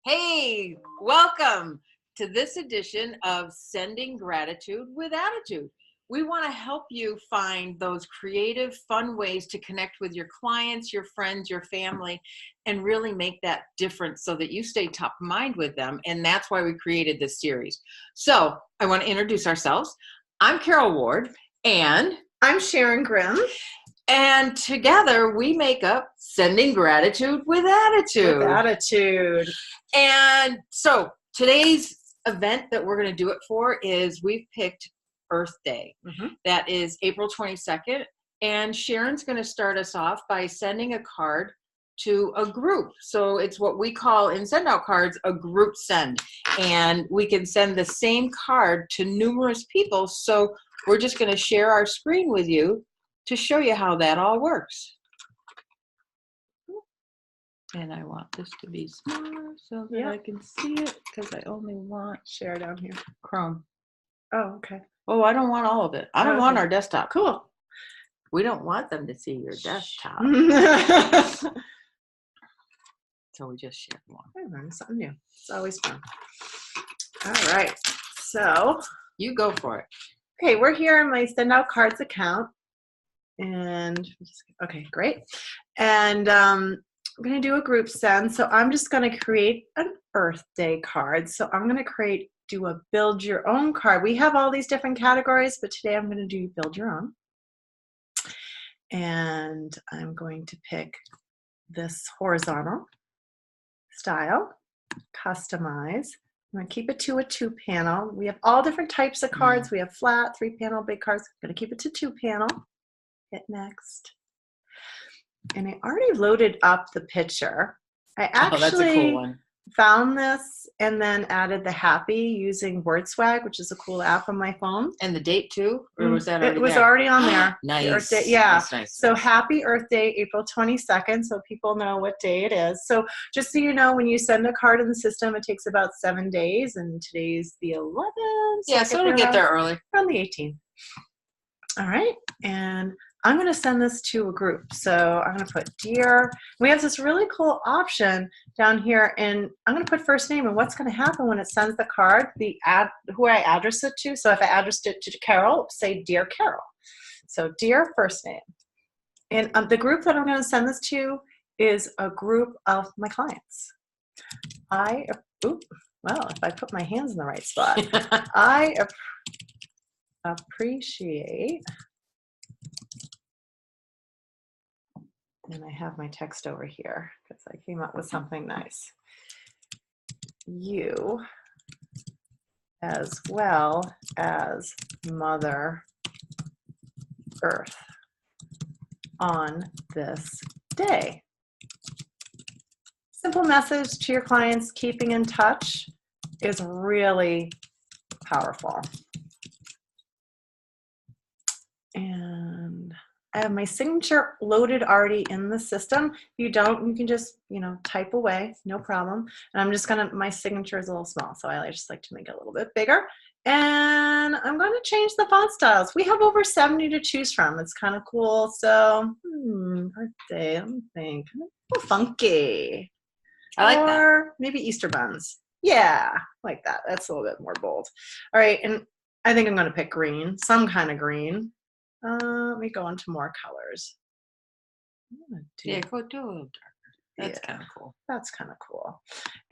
Hey, welcome to this edition of Sending Gratitude with Attitude. We want to help you find those creative, fun ways to connect with your clients, your friends, your family, and really make that difference so that you stay top of mind with them. And that's why we created this series. So I want to introduce ourselves. I'm Carol Ward, and I'm Sharon Grimm. And together we make up Sending Gratitude with Attitude. With Attitude. And so today's event that we're going to do it for is we've picked Earth Day. That is April 22nd. And Sharon's going to start us off by sending a card to a group. So it's what we call in send out cards a group send. And we can send the same card to numerous people. So we're just going to share our screen with you to show you how that all works. And I want this to be smaller so that I can see it, because I only want share down here. Chrome. Oh, okay. Oh, I don't want all of it. I don't want our desktop. Cool. We don't want them to see your desktop. So we just share one. I learned something new. It's always fun. All right. So you go for it. Okay, we're here in my Send Out Cards account. And okay, great. And I'm going to do a group send. So I'm just going to create an Earth Day card. So I'm going to do a build your own card. We have all these different categories, but today I'm going to do build your own. And I'm going to pick this horizontal style, customize. I'm going to keep it to a 2-panel. We have all different types of cards. We have flat, 3-panel, big cards. I'm going to keep it to 2-panel. Hit next. And I already loaded up the picture. I actually that's a cool one. Found this and then added the happy using WordSwag, which is a cool app on my phone. And the date too? Or was that already It was already on there. Nice. Earth Day, yeah. Nice. So happy Earth Day, April 22nd, so people know what day it is. So just so you know, when you send a card in the system, it takes about 7 days, and today's the 11th. Yeah, so it'll get there early. Around the 18th. All right, and I'm going to send this to a group. So I'm going to put dear. We have this really cool option down here, and I'm going to put first name. And what's going to happen when it sends the card, who I address it to. So if I addressed it to Carol, say dear Carol. So dear first name. And the group that I'm going to send this to is a group of my clients. Well, if I put my hands in the right spot, I appreciate. And I have my text over here because I came up with something nice. You, as well as Mother Earth, on this day. Simple message to your clients. Keeping in touch is really powerful. And I have my signature loaded already in the system. If you don't, you can just, type away, no problem. And I'm just my signature is a little small, so I just like to make it a little bit bigger. And I'm going to change the font styles. We have over 70 to choose from. It's kind of cool. So, birthday, let me think. A little funky. I like that. Or maybe Easter buns. Yeah, like that. That's a little bit more bold. All right, and I think I'm going to pick green, some kind of green. Let me go into more colors. Go do a little darker. That's kind of cool. That's kind of cool.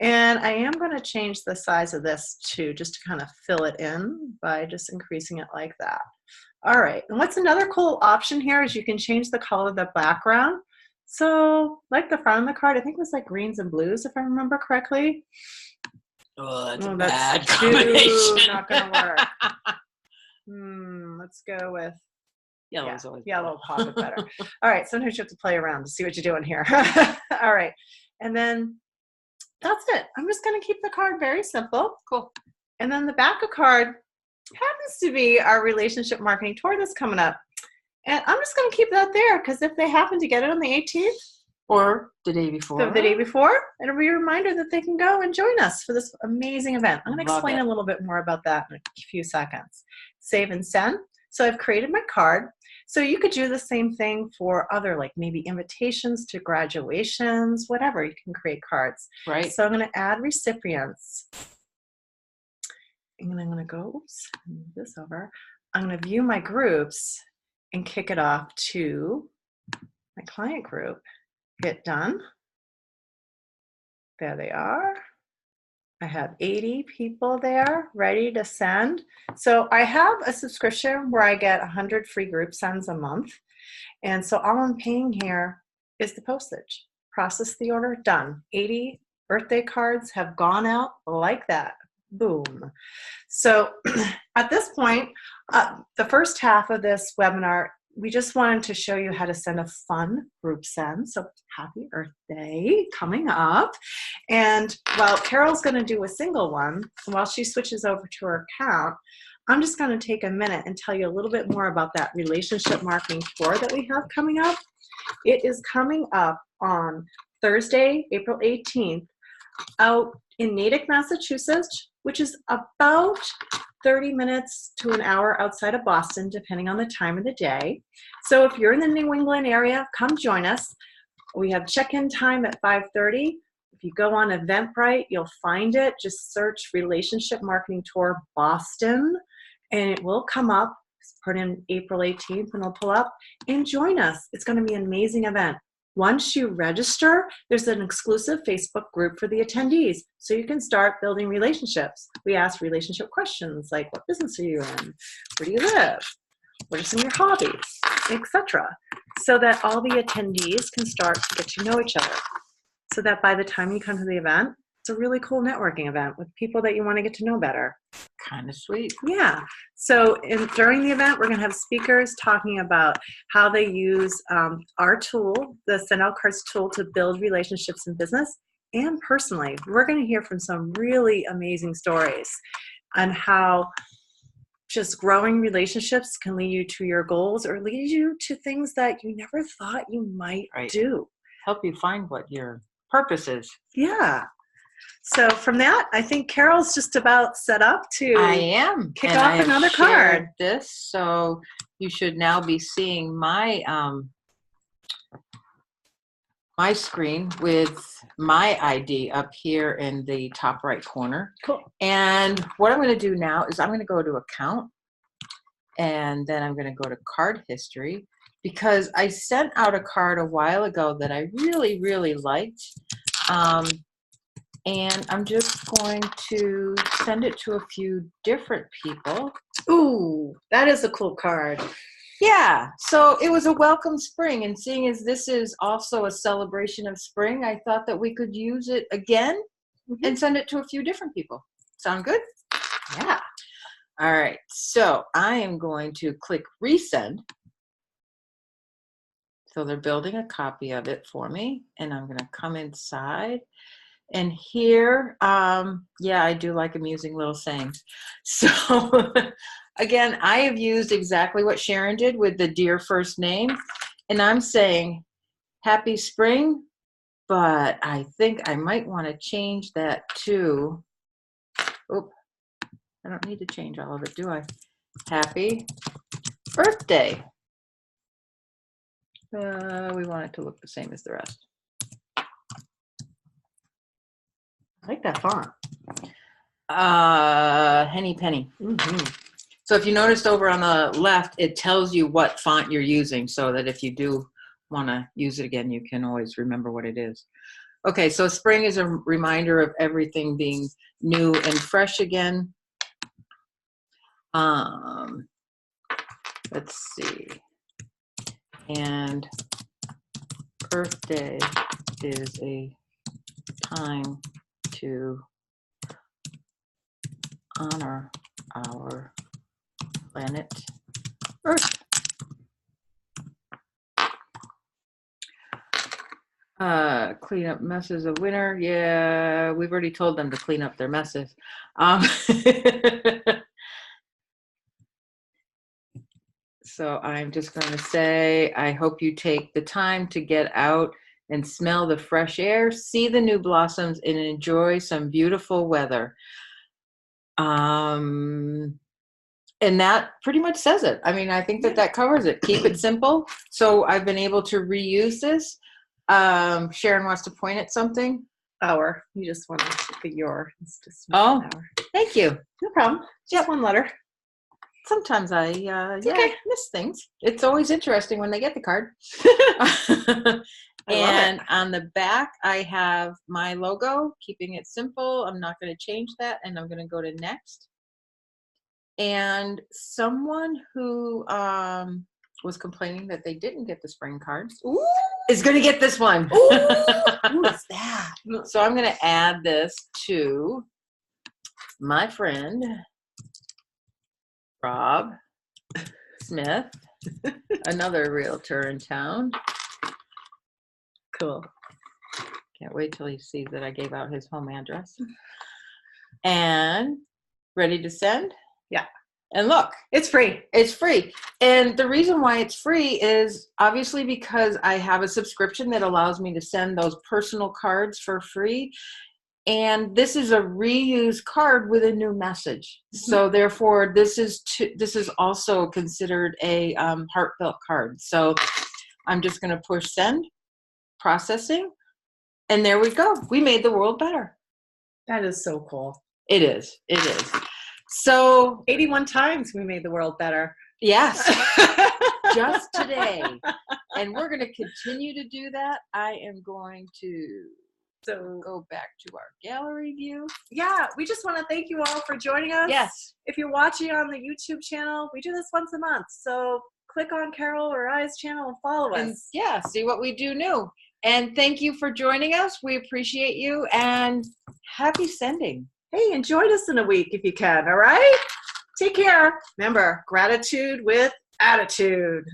And I am going to change the size of this too, just to kind of fill it in by just increasing it like that. All right. And what's another cool option here is you can change the color of the background. So like the front of the card, I think it was like greens and blues, if I remember correctly. Oh, that's a bad combination. Not going to work. Let's go with yellow's always yellow, pop better. All right, sometimes you have to play around to see what you're doing here. All right, and then that's it. I'm just going to keep the card very simple. Cool. And then the back of card happens to be our relationship marketing tour that's coming up. And I'm just going to keep that there because if they happen to get it on the 18th, or the day before. It'll be a reminder that they can go and join us for this amazing event. I'm going to explain a little bit more about that in a few seconds. Save and send. So I've created my card. So you could do the same thing for other, like maybe invitations to graduations, whatever. You can create cards. Right. So I'm going to add recipients. And I'm going to go, oops, move this over. I'm going to view my groups and kick it off to my client group. Hit done. There they are. I have 80 people there ready to send. So I have a subscription where I get 100 free group sends a month. And so all I'm paying here is the postage. Process the order, done. 80 birthday cards have gone out like that. Boom. So at this point, the first half of this webinar, we just wanted to show you how to send a fun group send. So happy Earth Day coming up. And while Carol's going to do a single one, while she switches over to her account, I'm just going to take a minute and tell you a little bit more about that relationship marketing tour that we have coming up. It is coming up on Thursday, April 18th, out in Natick, Massachusetts, which is about 30 minutes to an hour outside of Boston, depending on the time of the day. So if you're in the New England area, come join us. We have check-in time at 5:30. If you go on Eventbrite, you'll find it. Just search Relationship Marketing Tour Boston, and it will come up. Put in April 18th, and it'll pull up. And join us. It's going to be an amazing event. Once you register, there's an exclusive Facebook group for the attendees, so you can start building relationships. We ask relationship questions like, what business are you in? Where do you live? What are some of your hobbies, etc., so that all the attendees can start to get to know each other, so that by the time you come to the event, it's a really cool networking event with people that you want to get to know better. Kind of sweet. Yeah. So during the event, we're going to have speakers talking about how they use our tool, the Send Out Cards tool, to build relationships in business and personally. We're going to hear from some really amazing stories on how just growing relationships can lead you to your goals or lead you to things that you never thought you might do. Help you find what your purpose is. Yeah. So from that, I think Carol's just about set up to kick off another card. This, so you should now be seeing my my screen with my ID up here in the top right corner. Cool. And what I'm going to do now is I'm going to go to account, and then I'm going to go to card history, because I sent out a card a while ago that I really, really liked. And I'm just going to send it to a few different people. Ooh, that is a cool card. Yeah, so it was a welcome spring, and seeing as this is also a celebration of spring, I thought that we could use it again and send it to a few different people. Sound good? Yeah. All right, so I am going to click resend. So they're building a copy of it for me, and I'm going to come inside. And here, yeah, I do like amusing little sayings. So again, I have used exactly what Sharon did with the dear first name. And I'm saying happy spring, but I think I might want to change that to, oh, I don't need to change all of it, do I? Happy birthday. We want it to look the same as the rest. I like that font. Henny Penny. So if you noticed over on the left, it tells you what font you're using, so that if you do want to use it again, you can always remember what it is. Okay, so spring is a reminder of everything being new and fresh again. Let's see. And Earth Day is a time to honor our planet Earth. Clean up messes of winter. Yeah, we've already told them to clean up their messes. So I'm just going to say, I hope you take the time to get out and smell the fresh air, see the new blossoms, and enjoy some beautiful weather. And And that pretty much says it. I mean, I think that covers it. Keep it simple. So I've been able to reuse this. Sharon wants to point at something. You just want to put your. It's just thank you. No problem. Just one letter. Sometimes I miss things. It's always interesting when they get the card. And on the back, I have my logo, keeping it simple. I'm not going to change that, and I'm going to go to next. And someone who was complaining that they didn't get the spring cards is going to get this one. Who is that? So I'm going to add this to my friend Rob Smith, another realtor in town. Cool. Can't wait till he sees that I gave out his home address. And ready to send? Yeah. And look, it's free. It's free. And the reason why it's free is obviously because I have a subscription that allows me to send those personal cards for free. And this is a reused card with a new message. So therefore, this is also considered a heartfelt card. So I'm just going to push send, processing, and there we go. We made the world better. That is so cool. It is. It is. So 81 times we made the world better. Yes. Just today. And we're going to continue to do that. I am going to go back to our gallery view. Yeah, we just want to thank you all for joining us. Yes. If you're watching on the YouTube channel, we do this once a month. So click on Carol or I's channel and follow us. And yeah, see what we do new. And thank you for joining us. We appreciate you, and happy sending. Hey, and join us in a week if you can, all right? Take care. Remember, gratitude with attitude.